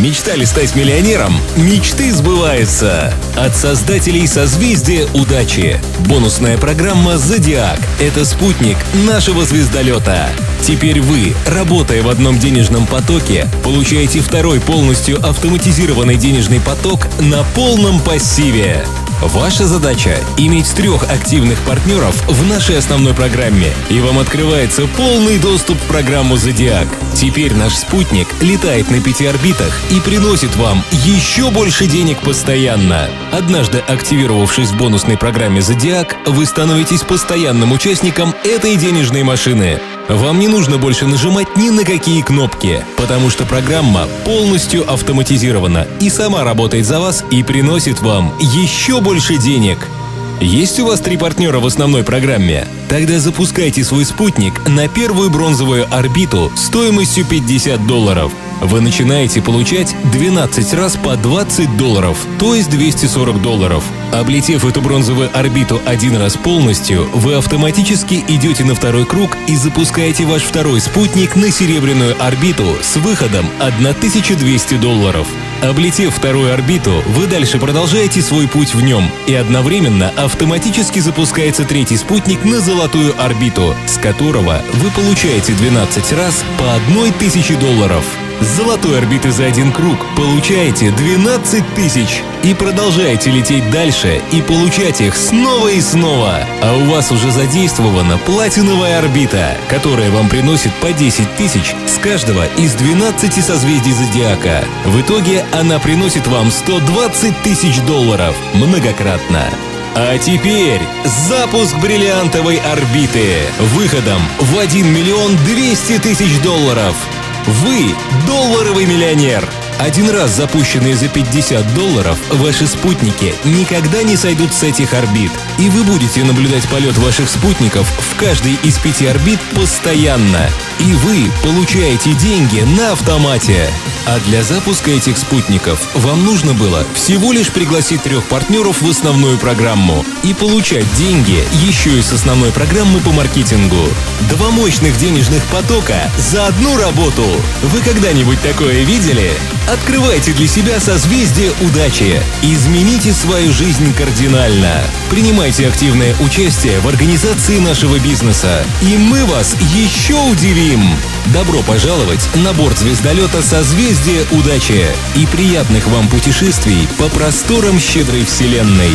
Мечтали стать миллионером? Мечты сбываются! От создателей созвездия удачи. Бонусная программа «Зодиак» — это спутник нашего звездолета. Теперь вы, работая в одном денежном потоке, получаете второй полностью автоматизированный денежный поток на полном пассиве. Ваша задача – иметь 3 активных партнеров в нашей основной программе, и вам открывается полный доступ в программу «Зодиак». Теперь наш спутник летает на 5 орбитах и приносит вам еще больше денег постоянно. Однажды активировавшись в бонусной программе «Зодиак», вы становитесь постоянным участником этой денежной машины. Вам не нужно больше нажимать ни на какие кнопки, потому что программа полностью автоматизирована и сама работает за вас и приносит вам еще больше денег. Есть у вас 3 партнера в основной программе? Тогда запускайте свой спутник на первую бронзовую орбиту стоимостью $50. Вы начинаете получать 12 раз по $20, то есть $240. Облетев эту бронзовую орбиту 1 раз полностью, вы автоматически идете на второй круг и запускаете ваш второй спутник на серебряную орбиту с выходом $1200. Облетев вторую орбиту, вы дальше продолжаете свой путь в нем, и одновременно автоматически запускается 3-й спутник на золотую орбиту, с которого вы получаете 12 раз по $1000. С золотой орбиты за 1 круг получаете 12 000 и продолжаете лететь дальше и получать их снова и снова. А у вас уже задействована платиновая орбита, которая вам приносит по 10 000 с каждого из 12 созвездий Зодиака. В итоге она приносит вам $120 000 многократно. А теперь запуск бриллиантовой орбиты выходом в $1 200 000. Вы – долларовый миллионер! 1 раз запущенные за $50, ваши спутники никогда не сойдут с этих орбит, и вы будете наблюдать полет ваших спутников в каждой из 5 орбит постоянно. И вы получаете деньги на автомате. А для запуска этих спутников вам нужно было всего лишь пригласить 3 партнеров в основную программу и получать деньги еще и с основной программы по маркетингу. 2 мощных денежных потока за одну работу. Вы когда-нибудь такое видели? Открывайте для себя созвездие удачи. Измените свою жизнь кардинально. Принимайте активное участие в организации нашего бизнеса, и мы вас еще удивим. Добро пожаловать на борт звездолета «Созвездие удачи» и приятных вам путешествий по просторам щедрой вселенной.